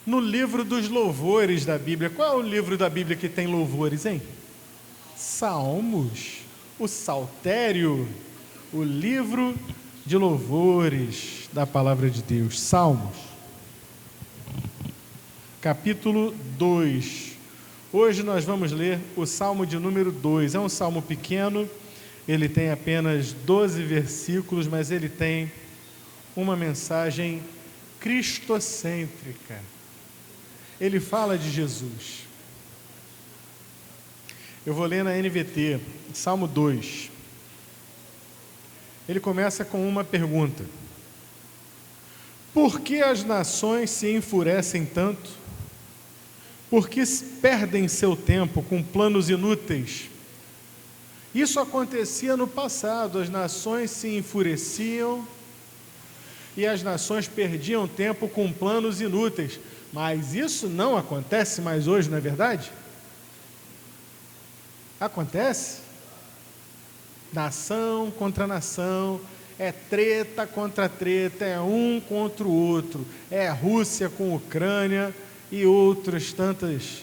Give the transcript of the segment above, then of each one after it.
no livro dos louvores da Bíblia. Qual é o livro da Bíblia que tem louvores, hein? Salmos, o Saltério, o livro de louvores da palavra de Deus. Salmos, capítulo 2. Hoje nós vamos ler o Salmo de número 2. É um salmo pequeno, ele tem apenas 12 versículos, mas ele tem uma mensagem cristocêntrica. Ele fala de Jesus. Eu vou ler na NVT, Salmo 2. Ele começa com uma pergunta: por que as nações se enfurecem tanto? Por que perdem seu tempo com planos inúteis? Isso acontecia no passado, as nações se enfureciam e as nações perdiam tempo com planos inúteis. Mas isso não acontece mais hoje, não é verdade? Acontece? Nação contra nação, é treta contra treta, é um contra o outro, é Rússia com Ucrânia e outras tantas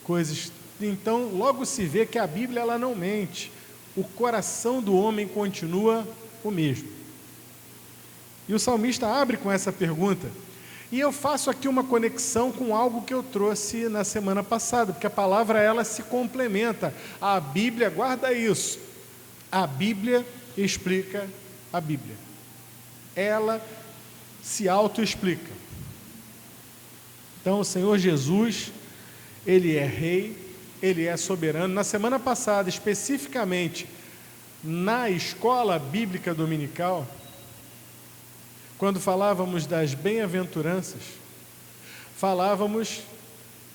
coisas. Então, logo se vê que a Bíblia ela não mente. O coração do homem continua o mesmo. E o salmista abre com essa pergunta. E eu faço aqui uma conexão com algo que eu trouxe na semana passada, porque a palavra ela se complementa. A Bíblia, guarda isso, a Bíblia explica a Bíblia. Ela se autoexplica. Então o Senhor Jesus, Ele é rei, Ele é soberano. Na semana passada, especificamente na escola bíblica dominical, quando falávamos das bem-aventuranças, falávamos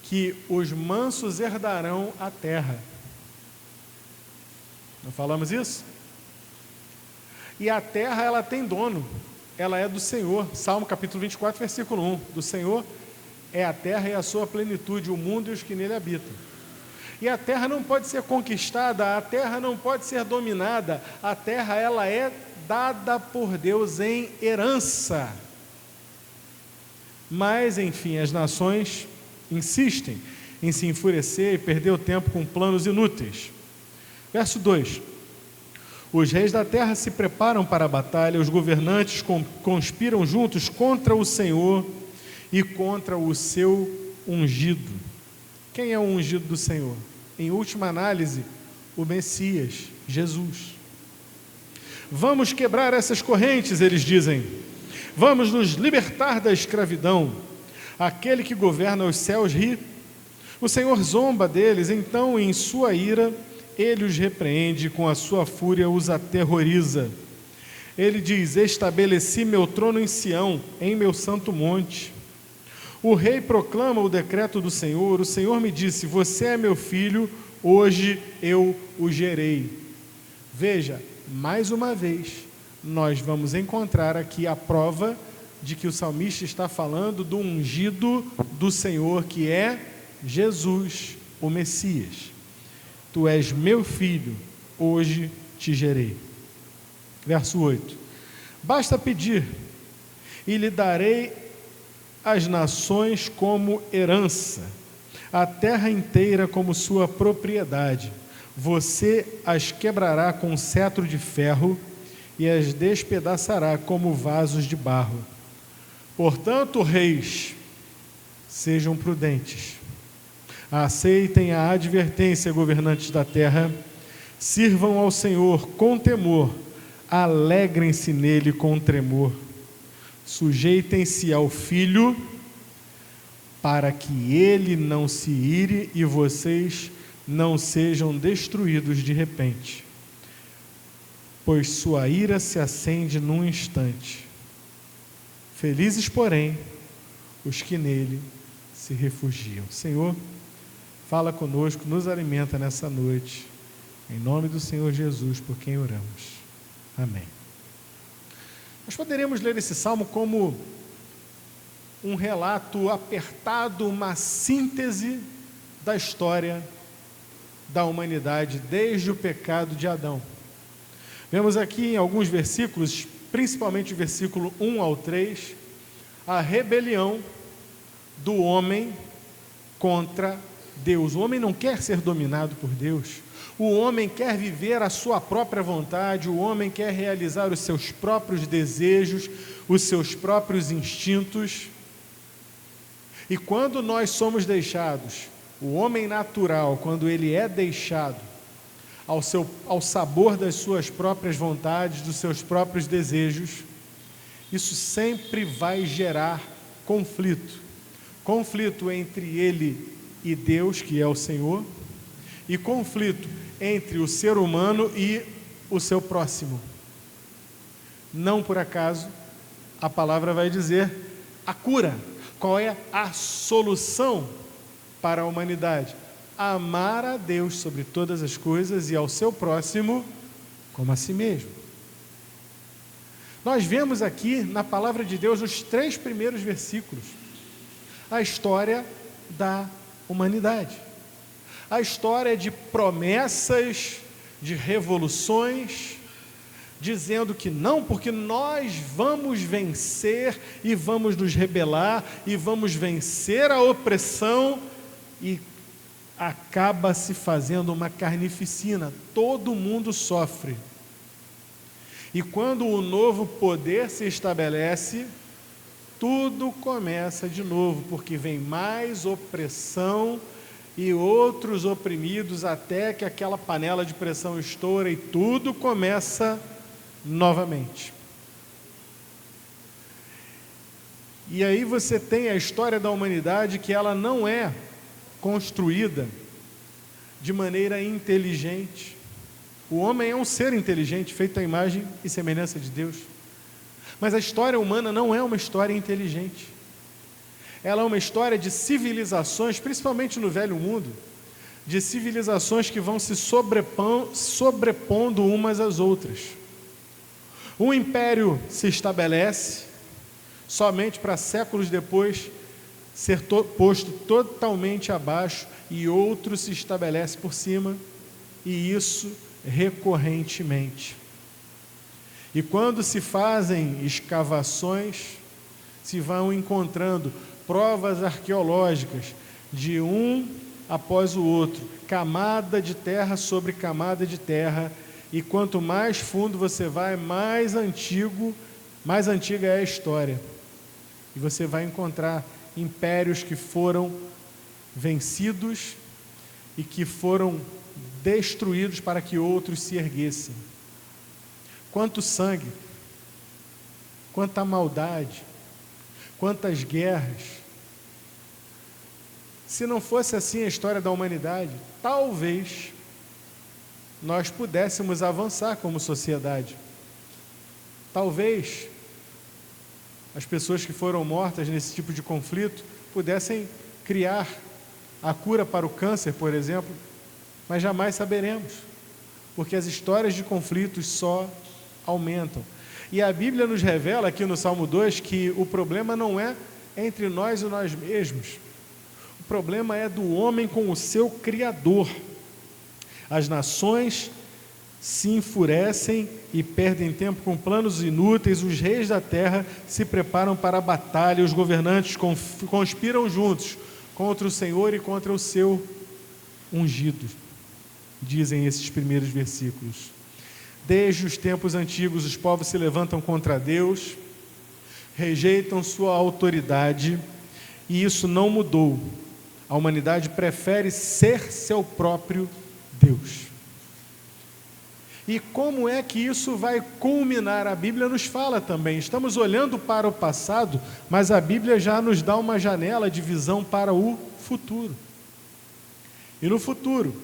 que os mansos herdarão a terra. Não falamos isso? E a terra, ela tem dono, ela é do Senhor. Salmo capítulo 24, versículo 1. Do Senhor é a terra e a sua plenitude, o mundo e os que nele habitam. E a terra não pode ser conquistada, a terra não pode ser dominada, a terra, ela é dada por Deus em herança. Mas, enfim, as nações insistem em se enfurecer e perder o tempo com planos inúteis. Verso 2: os reis da terra se preparam para a batalha, os governantes conspiram juntos contra o Senhor e contra o seu ungido. Quem é o ungido do Senhor? Em última análise, o Messias, Jesus. Vamos quebrar essas correntes, eles dizem. Vamos nos libertar da escravidão. Aquele que governa os céus ri. O Senhor zomba deles, então em sua ira Ele os repreende, com a sua fúria os aterroriza. Ele diz: estabeleci meu trono em Sião, em meu santo monte. O rei proclama o decreto do Senhor. O Senhor me disse: você é meu filho, hoje eu o gerei. Veja, mais uma vez, nós vamos encontrar aqui a prova de que o salmista está falando do ungido do Senhor, que é Jesus, o Messias. Tu és meu filho, hoje te gerei. Verso 8: basta pedir, e lhe darei as nações como herança, a terra inteira como sua propriedade. Você as quebrará com cetro de ferro e as despedaçará como vasos de barro. Portanto, reis, sejam prudentes. Aceitem a advertência, governantes da terra. Sirvam ao Senhor com temor. Alegrem-se nele com tremor. Sujeitem-se ao Filho, para que ele não se ire e vocês não sejam destruídos de repente, pois sua ira se acende num instante. Felizes, porém, os que nele se refugiam. Senhor, fala conosco, nos alimenta nessa noite, em nome do Senhor Jesus, por quem oramos. Amém. Nós poderíamos ler esse salmo como um relato apertado, uma síntese da história da humanidade desde o pecado de Adão. Vemos aqui em alguns versículos, principalmente o versículo 1 ao 3, a rebelião do homem contra Deus. O homem não quer ser dominado por Deus. O homem quer viver a sua própria vontade, o homem quer realizar os seus próprios desejos, os seus próprios instintos. E quando nós somos deixados, o homem natural, quando ele é deixado ao sabor das suas próprias vontades, dos seus próprios desejos, isso sempre vai gerar conflito. Conflito entre ele e Deus, que é o Senhor, e conflito entre o ser humano e o seu próximo. Não por acaso, a palavra vai dizer a cura. Qual é a solução para a humanidade? Amar a Deus sobre todas as coisas e ao seu próximo como a si mesmo. Nós vemos aqui na palavra de Deus, nos 3 primeiros versículos, a história da humanidade. A história de promessas, de revoluções, dizendo que não, porque nós vamos vencer e vamos nos rebelar e vamos vencer a opressão, e acaba se fazendo uma carnificina. Todo mundo sofre. E quando o novo poder se estabelece, tudo começa de novo, porque vem mais opressão e outros oprimidos, até que aquela panela de pressão estoura e tudo começa novamente. E aí você tem a história da humanidade, que ela não é construída de maneira inteligente. O homem é um ser inteligente, feito à imagem e semelhança de Deus. Mas a história humana não é uma história inteligente. Ela é uma história de civilizações, principalmente no Velho Mundo, de civilizações que vão se sobrepondo umas às outras. Um império se estabelece, somente para séculos depois ser posto totalmente abaixo, e outro se estabelece por cima, e isso recorrentemente. E quando se fazem escavações, se vão encontrando provas arqueológicas de um após o outro, camada de terra sobre camada de terra, e quanto mais fundo você vai, mais antiga é a história. E você vai encontrar impérios que foram vencidos e que foram destruídos para que outros se erguessem. Quanto sangue, quanta maldade, quantas guerras. Se não fosse assim a história da humanidade, talvez nós pudéssemos avançar como sociedade. Talvez as pessoas que foram mortas nesse tipo de conflito pudessem criar a cura para o câncer, por exemplo, mas jamais saberemos, porque as histórias de conflitos só aumentam. E a Bíblia nos revela aqui no Salmo 2 que o problema não é entre nós e nós mesmos. O problema é do homem com o seu Criador. As nações se enfurecem e perdem tempo com planos inúteis, os reis da terra se preparam para a batalha, os governantes conspiram juntos contra o Senhor e contra o seu ungido, dizem esses primeiros versículos. Desde os tempos antigos, os povos se levantam contra Deus, rejeitam sua autoridade, e isso não mudou. A humanidade prefere ser seu próprio Deus. E como é que isso vai culminar? A Bíblia nos fala também. Estamos olhando para o passado, mas a Bíblia já nos dá uma janela de visão para o futuro. E no futuro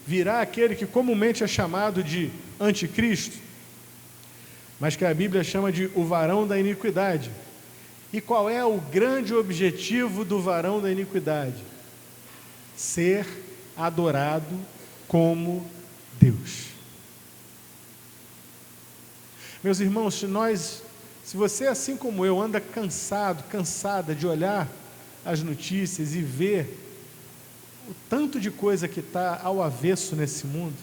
virá aquele que comumente é chamado de anticristo, mas que a Bíblia chama de o varão da iniquidade. E qual é o grande objetivo do varão da iniquidade? Ser adorado como Deus. Meus irmãos, se você, assim como eu, anda cansada de olhar as notícias e ver o tanto de coisa que está ao avesso nesse mundo,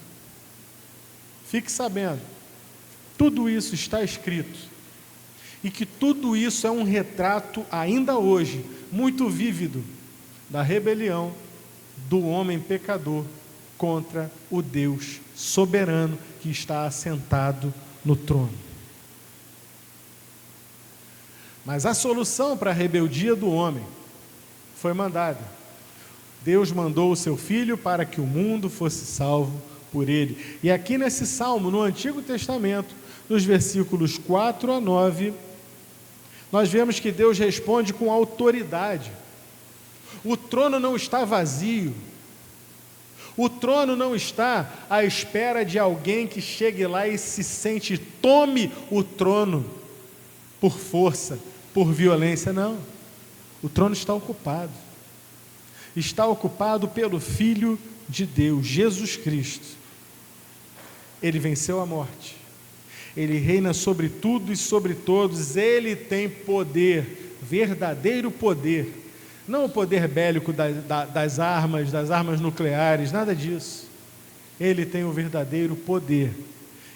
fique sabendo, tudo isso está escrito. e que tudo isso é um retrato, ainda hoje, muito vívido, da rebelião do homem pecador contra o Deus soberano que está assentado no trono. Mas a solução para a rebeldia do homem foi mandada. Deus mandou o seu Filho para que o mundo fosse salvo por ele. E aqui nesse salmo, no Antigo Testamento, nos versículos 4 a 9, nós vemos que Deus responde com autoridade. O trono não está vazio. O trono não está à espera de alguém que chegue lá e se sente, tome o trono por força, por violência. Não. O trono está ocupado. Está ocupado pelo Filho de Deus, Jesus Cristo. Ele venceu a morte. Ele reina sobre tudo e sobre todos. Ele tem poder, verdadeiro poder. Não o poder bélico das armas nucleares, nada disso. Ele tem o verdadeiro poder.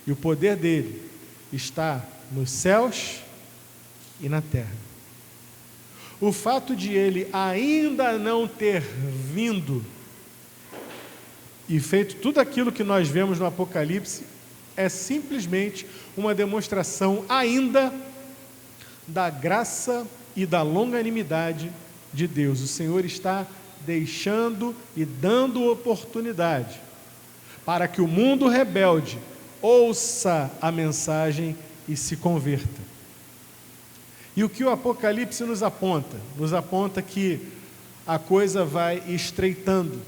E o poder dele está nos céus e na terra. O fato de ele ainda não ter vindo e feito tudo aquilo que nós vemos no Apocalipse é simplesmente uma demonstração ainda da graça e da longanimidade de Deus. O Senhor está deixando e dando oportunidade para que o mundo rebelde ouça a mensagem e se converta. E o que o Apocalipse nos aponta? Nos aponta que a coisa vai estreitando,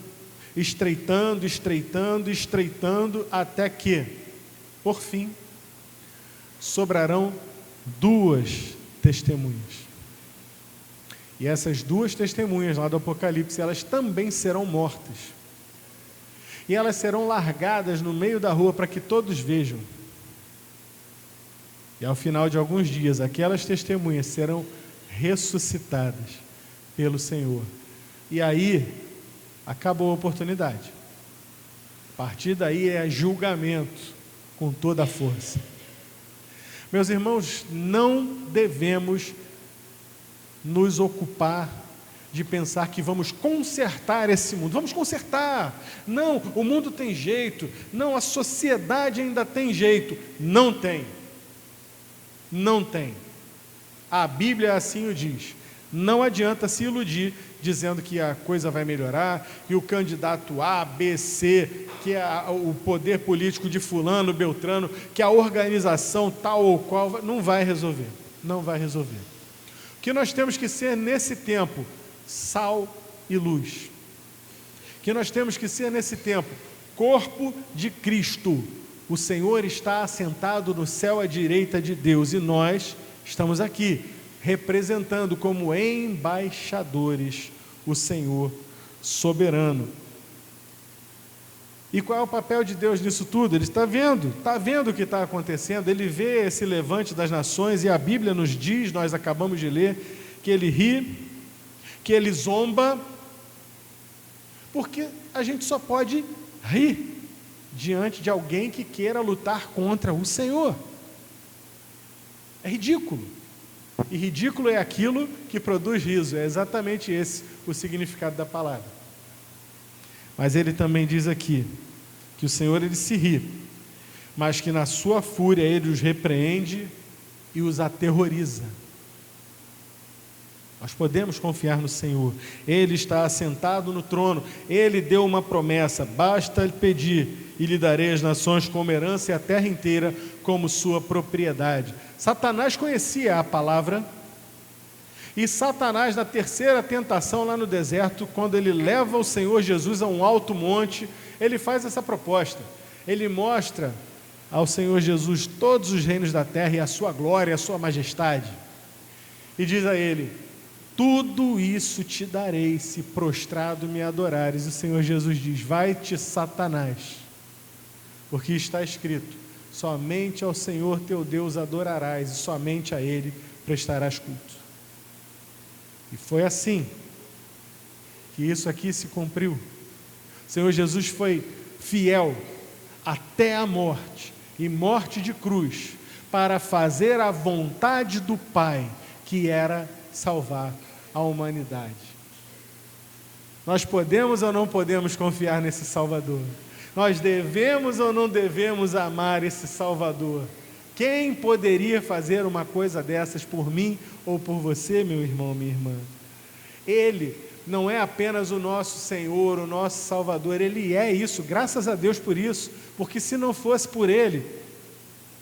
até que, por fim, sobrarão duas testemunhas. E essas duas testemunhas lá do Apocalipse, elas também serão mortas. E elas serão largadas no meio da rua para que todos vejam. E ao final de alguns dias, aquelas testemunhas serão ressuscitadas pelo Senhor. E aí, acabou a oportunidade. A partir daí é julgamento com toda a força. Meus irmãos, não devemos nos ocupar de pensar que vamos consertar esse mundo. Vamos consertar. Não, o mundo tem jeito. Não, a sociedade ainda tem jeito. Não tem. Não tem. A Bíblia assim o diz. Não adianta se iludir dizendo que a coisa vai melhorar, que o candidato A, B, C, que o poder político de fulano, beltrano, que a organização tal ou qual, não vai resolver. Não vai resolver. O que nós temos que ser nesse tempo? Sal e luz. O que nós temos que ser nesse tempo? Corpo de Cristo. O Senhor está assentado no céu à direita de Deus e nós estamos aqui, representando como embaixadores o Senhor soberano. E qual é o papel de Deus nisso tudo? Ele está vendo o que está acontecendo, ele vê esse levante das nações e a Bíblia nos diz, nós acabamos de ler, que ele ri, que ele zomba, porque a gente só pode rir diante de alguém que queira lutar contra o Senhor. É ridículo. E ridículo é aquilo que produz riso. É exatamente esse o significado da palavra. Mas ele também diz aqui que o Senhor ele se ri, mas que na sua fúria ele os repreende e os aterroriza. Nós podemos confiar no Senhor. Ele está assentado no trono. Ele deu uma promessa. Basta lhe pedir e lhe darei as nações como herança e a terra inteira como sua propriedade. Satanás conhecia a palavra. E Satanás, na terceira tentação lá no deserto, quando ele leva o Senhor Jesus a um alto monte, ele faz essa proposta. Ele mostra ao Senhor Jesus todos os reinos da terra e a sua glória, a sua majestade. E diz a ele: tudo isso te darei se prostrado me adorares. E o Senhor Jesus diz: vai-te, Satanás, porque está escrito: somente ao Senhor teu Deus adorarás e somente a Ele prestarás culto. E foi assim que isso aqui se cumpriu. O Senhor Jesus foi fiel até a morte, e morte de cruz, para fazer a vontade do Pai, que era salvar a humanidade. Nós podemos ou não podemos confiar nesse Salvador? Nós devemos ou não devemos amar esse Salvador? Quem poderia fazer uma coisa dessas por mim ou por você, meu irmão, minha irmã? Ele não é apenas o nosso Senhor, o nosso Salvador, Ele é isso, graças a Deus por isso, porque se não fosse por Ele,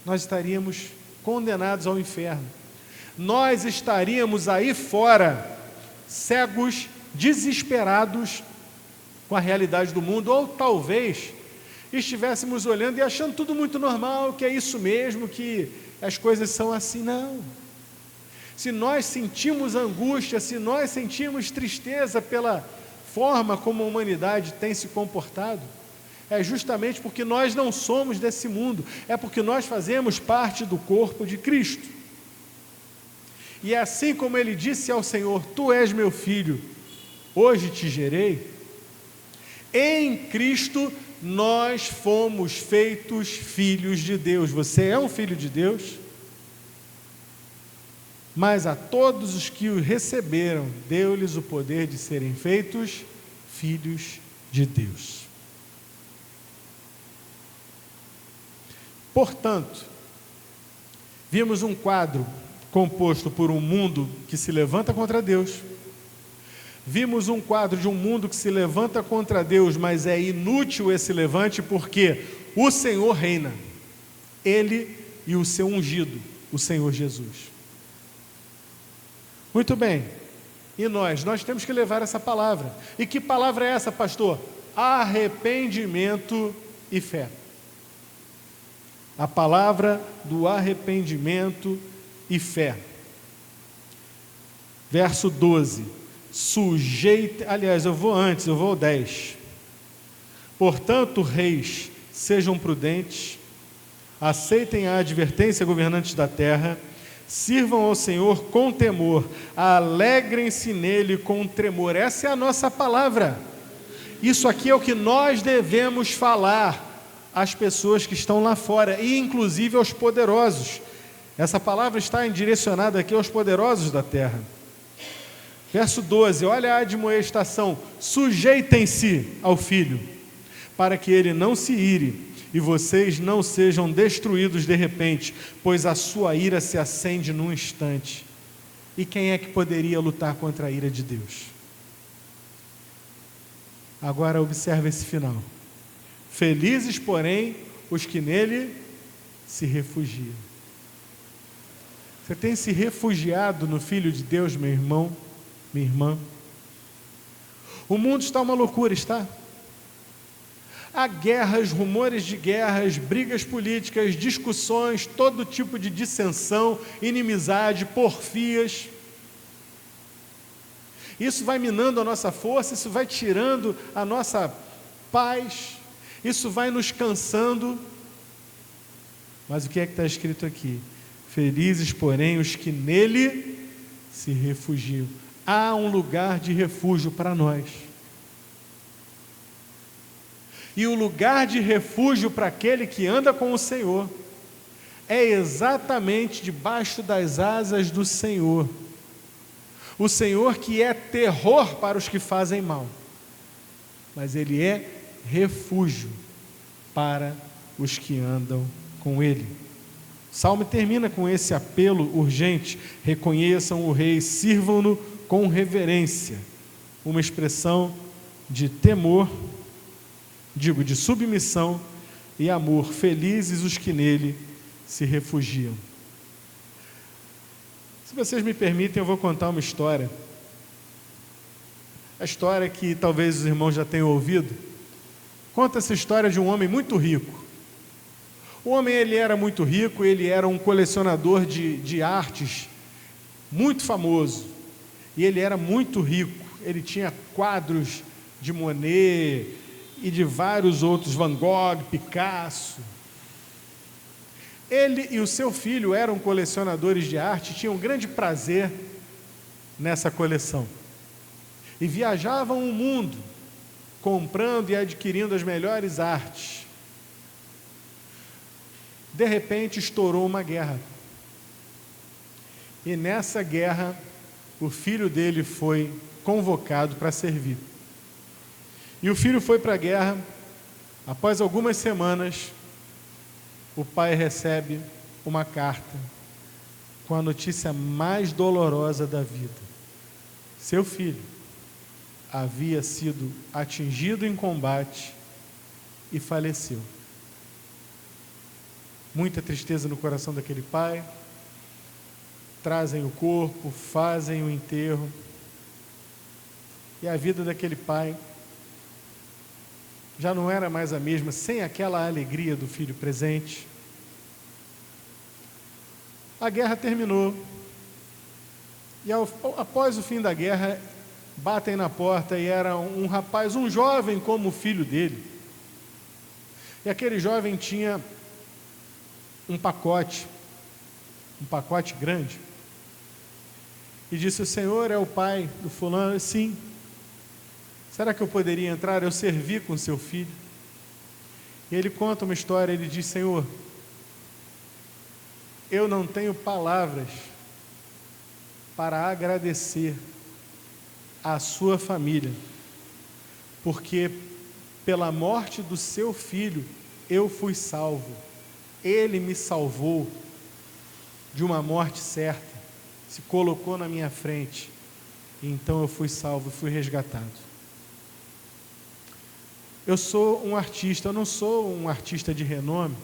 nós estaríamos condenados ao inferno. Nós estaríamos aí fora, cegos, desesperados com a realidade do mundo, ou talvez estivéssemos olhando e achando tudo muito normal, que é isso mesmo, que as coisas são assim. Não. Se nós sentimos angústia, se nós sentimos tristeza pela forma como a humanidade tem se comportado, é justamente porque nós não somos desse mundo, é porque nós fazemos parte do corpo de Cristo. E é assim como ele disse ao Senhor: Tu és meu filho, hoje te gerei. Em Cristo nós fomos feitos filhos de Deus. Você é um filho de Deus? Mas a todos os que o receberam, deu-lhes o poder de serem feitos filhos de Deus. Portanto, vimos um quadro composto por um mundo que se levanta contra Deus. Vimos um quadro de um mundo que se levanta contra Deus, mas é inútil esse levante porque o Senhor reina. Ele e o seu ungido, o Senhor Jesus. Muito bem. E nós temos que levar essa palavra. E que palavra é essa, pastor? Arrependimento e fé. A palavra do arrependimento e fé. Verso 12. Eu vou ao 10. Portanto, reis, sejam prudentes, aceitem a advertência, governantes da terra, sirvam ao Senhor com temor, alegrem-se nele com tremor. Essa é a nossa palavra. Isso aqui é o que nós devemos falar às pessoas que estão lá fora, e inclusive aos poderosos. Essa palavra está direcionada aqui aos poderosos da terra. Verso 12, olha a admoestação: sujeitem-se ao Filho, para que ele não se ire, e vocês não sejam destruídos de repente, pois a sua ira se acende num instante. E quem é que poderia lutar contra a ira de Deus? Agora observe esse final. Felizes, porém, os que nele se refugiam. Você tem se refugiado no Filho de Deus, meu irmão, minha irmã? O mundo está uma loucura, está? Há guerras, rumores de guerras, brigas políticas, discussões, todo tipo de dissensão, inimizade, porfias. Isso vai minando a nossa força, isso vai tirando a nossa paz, isso vai nos cansando. Mas o que é que está escrito aqui? Felizes, porém, os que nele se refugiam. Há um lugar de refúgio para nós. E o lugar de refúgio para aquele que anda com o Senhor é exatamente debaixo das asas do Senhor. O Senhor que é terror para os que fazem mal, mas Ele é refúgio para os que andam com Ele. O Salmo termina com esse apelo urgente: reconheçam o Rei, sirvam-no com reverência. Uma expressão de temor, de submissão e amor. Felizes os que nele se refugiam. Se vocês me permitem, eu vou contar uma história. A história que talvez os irmãos já tenham ouvido. Conta essa história de um homem muito rico. O homem, ele era muito rico, ele era um colecionador de artes muito famoso. E ele era muito rico. Ele tinha quadros de Monet e de vários outros, Van Gogh, Picasso. Ele e o seu filho eram colecionadores de arte, tinham grande prazer nessa coleção. E viajavam o mundo, comprando e adquirindo as melhores artes. de repente estourou uma guerra. E nessa guerra, o filho dele foi convocado para servir. E o filho foi para a guerra. Após algumas semanas, o pai recebe uma carta com a notícia mais dolorosa da vida. Seu filho havia sido atingido em combate e faleceu. Muita tristeza no coração daquele pai. Trazem o corpo, fazem o enterro. E a vida daquele pai já não era mais a mesma, sem aquela alegria do filho presente. A guerra terminou. E após o fim da guerra, batem na porta e era um rapaz, um jovem como o filho dele. E aquele jovem tinha um pacote grande. E disse: o senhor é o pai do fulano? Sim. Será que eu poderia entrar? Eu servi com seu filho. E ele conta uma história, ele diz: Senhor, eu não tenho palavras para agradecer à sua família, porque pela morte do seu filho eu fui salvo. Ele me salvou de uma morte certa, se colocou na minha frente, e então eu fui salvo, fui resgatado. Eu sou um artista, eu não sou um artista de renome,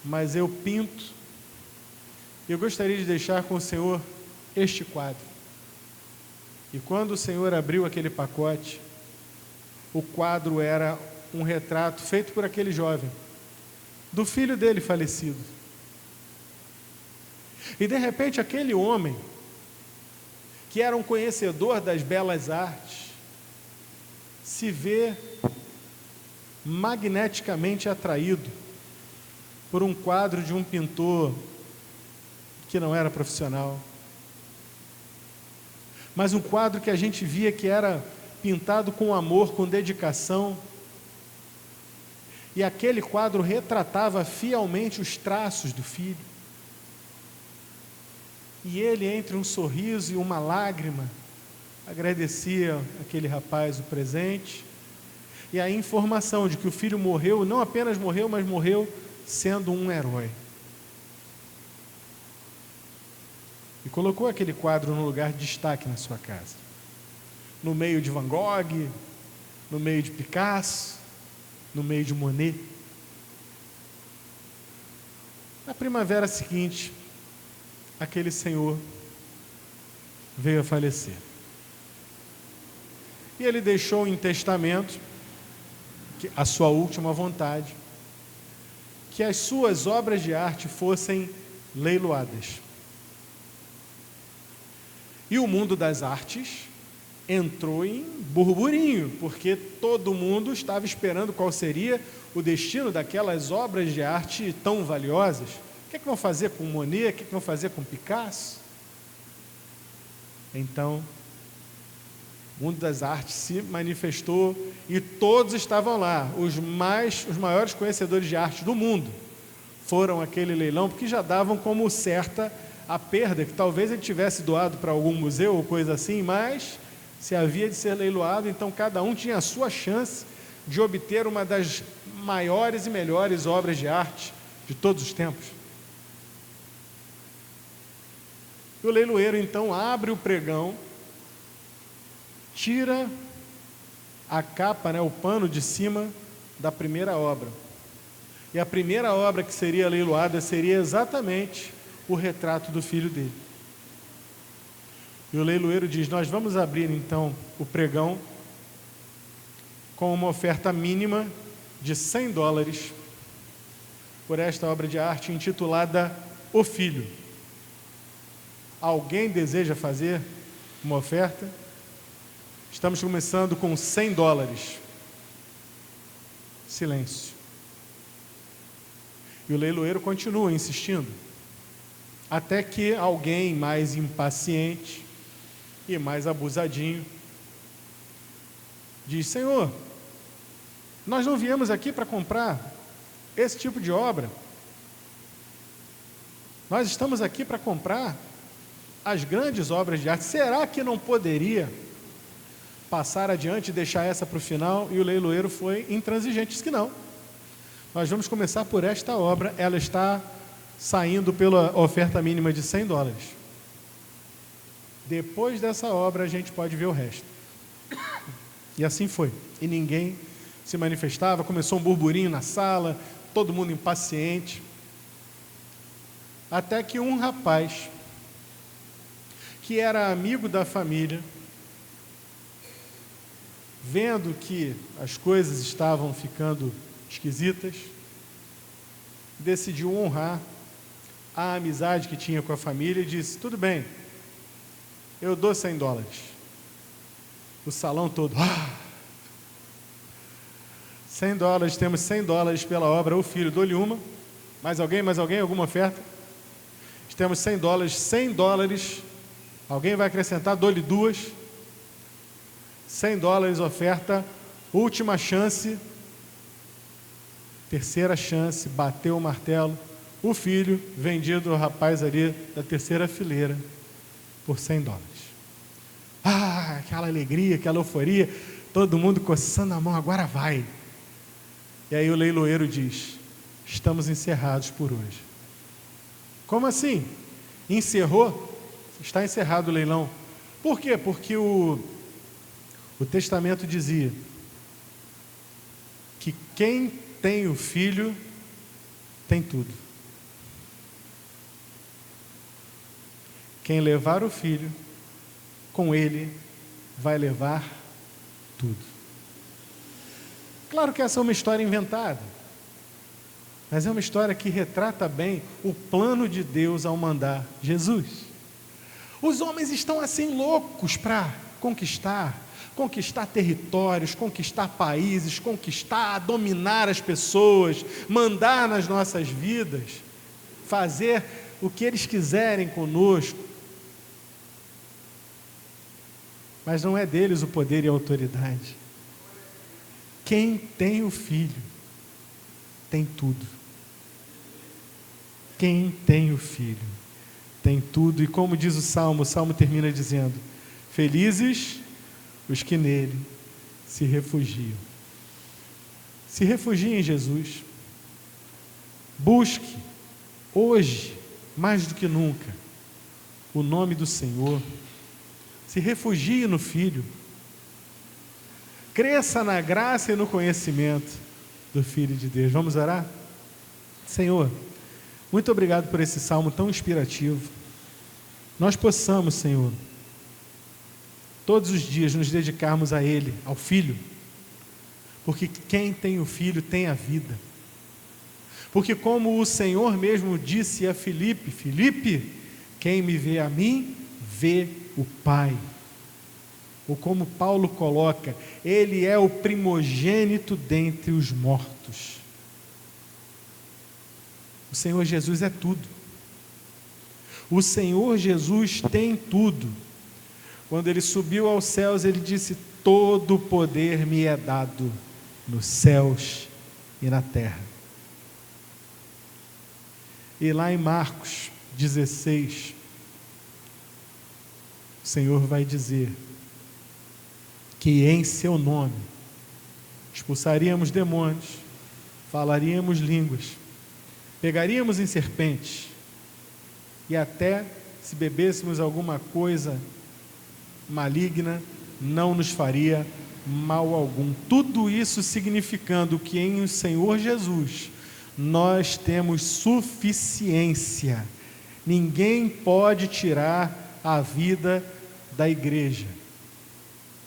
mas eu pinto. Eu gostaria de deixar com o Senhor este quadro. E quando o Senhor abriu aquele pacote, o quadro era um retrato feito por aquele jovem, do filho dele falecido. E de repente aquele homem, que era um conhecedor das belas artes, se vê magneticamente atraído por um quadro de um pintor que não era profissional, mas um quadro que a gente via que era pintado com amor, com dedicação, e aquele quadro retratava fielmente os traços do filho. E ele, entre um sorriso e uma lágrima, agradecia aquele rapaz o presente e a informação de que o filho morreu, não apenas morreu, mas morreu sendo um herói. E colocou aquele quadro num lugar de destaque na sua casa, no meio de Van Gogh, no meio de Picasso, no meio de Monet. Na primavera seguinte, aquele senhor veio a falecer. E ele deixou em testamento, a sua última vontade, que as suas obras de arte fossem leiloadas. E o mundo das artes entrou em burburinho, porque todo mundo estava esperando qual seria o destino daquelas obras de arte tão valiosas. O que é que vão fazer com Monet? O que é que vão fazer com Picasso? Então, o mundo das artes se manifestou e todos estavam lá. Os maiores conhecedores de arte do mundo foram àquele leilão, porque já davam como certa a perda, que talvez ele tivesse doado para algum museu ou coisa assim, mas se havia de ser leiloado, então cada um tinha a sua chance de obter uma das maiores e melhores obras de arte de todos os tempos. E o leiloeiro então abre o pregão, tira a capa, o pano de cima da primeira obra. E a primeira obra que seria leiloada seria exatamente o retrato do filho dele. E o leiloeiro diz: nós vamos abrir então o pregão com uma oferta mínima de $100 por esta obra de arte intitulada O Filho. Alguém deseja fazer uma oferta? Estamos começando com $100. Silêncio. E o leiloeiro continua insistindo, até que alguém mais impaciente e mais abusadinho diz: Senhor, nós não viemos aqui para comprar esse tipo de obra. Nós estamos aqui para comprar as grandes obras de arte. Será que não poderia passar adiante e deixar essa para o final? E o leiloeiro foi intransigente, disse que não. Nós vamos começar por esta obra, ela está saindo pela oferta mínima de $100. Depois dessa obra a gente pode ver o resto. E assim foi. E ninguém se manifestava, começou um burburinho na sala, todo mundo impaciente. Até que um rapaz, que era amigo da família, vendo que as coisas estavam ficando esquisitas, decidiu honrar a amizade que tinha com a família e disse: tudo bem, eu dou $100. O salão todo, $100, temos $100 pela obra O Filho, dou-lhe uma. Mais alguém, alguma oferta? Temos $100, $100, alguém vai acrescentar, dou-lhe duas. $100, oferta, última chance, terceira chance, bateu o martelo, O Filho, vendido ao rapaz ali da terceira fileira, por $100. Aquela alegria, aquela euforia, todo mundo coçando a mão, agora vai. E aí o leiloeiro diz: estamos encerrados por hoje. Como assim? Encerrou? Está encerrado o leilão. Por quê? Porque o testamento dizia que quem tem o filho tem tudo. Quem levar o filho, com ele vai levar tudo. Claro que essa é uma história inventada, mas é uma história que retrata bem o plano de Deus ao mandar Jesus. Os homens estão assim loucos para conquistar territórios, conquistar países, dominar as pessoas, mandar nas nossas vidas, fazer o que eles quiserem conosco. Mas não é deles o poder e a autoridade. Quem tem o Filho tem tudo. Quem tem o Filho tem tudo. E como diz o Salmo termina dizendo: felizes os que nele se refugiam. Se refugie em Jesus. Busque hoje, mais do que nunca, o nome do Senhor. Se refugie no Filho. Cresça na graça e no conhecimento do Filho de Deus. Vamos orar? Senhor, muito obrigado por esse salmo tão inspirativo. Nós possamos, Senhor, todos os dias nos dedicarmos a Ele, ao Filho, porque quem tem o Filho tem a vida. Porque como o Senhor mesmo disse a Filipe: Filipe, quem me vê a mim, vê o Pai. Ou como Paulo coloca, Ele é o primogênito dentre os mortos. O Senhor Jesus é tudo. O Senhor Jesus tem tudo. Quando Ele subiu aos céus, Ele disse: todo o poder me é dado nos céus e na terra. E lá em Marcos 16, o Senhor vai dizer que em seu nome expulsaríamos demônios, falaríamos línguas, pegaríamos em serpentes, e até se bebêssemos alguma coisa maligna, não nos faria mal algum. Tudo isso significando que em o Senhor Jesus nós temos suficiência. Ninguém pode tirar a vida da igreja.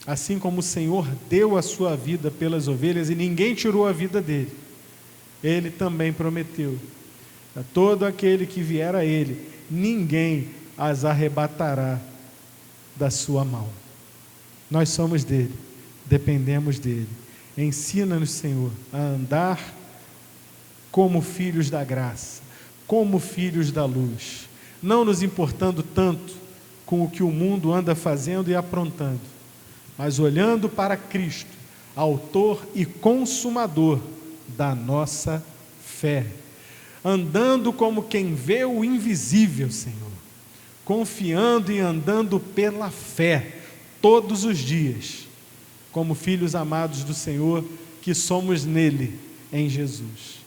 Assim como o Senhor deu a sua vida pelas ovelhas e ninguém tirou a vida dele, Ele também prometeu: a todo aquele que vier a Ele, ninguém as arrebatará da sua mão. Nós somos dele, dependemos dele. Ensina-nos, Senhor, a andar como filhos da graça, como filhos da luz, não nos importando tanto com o que o mundo anda fazendo e aprontando, mas olhando para Cristo, autor e consumador da nossa fé. andando como quem vê o invisível, Senhor, confiando e andando pela fé todos os dias, como filhos amados do Senhor, que somos nele, em Jesus.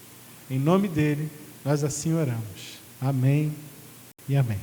Em nome dele, nós assim oramos. Amém e amém.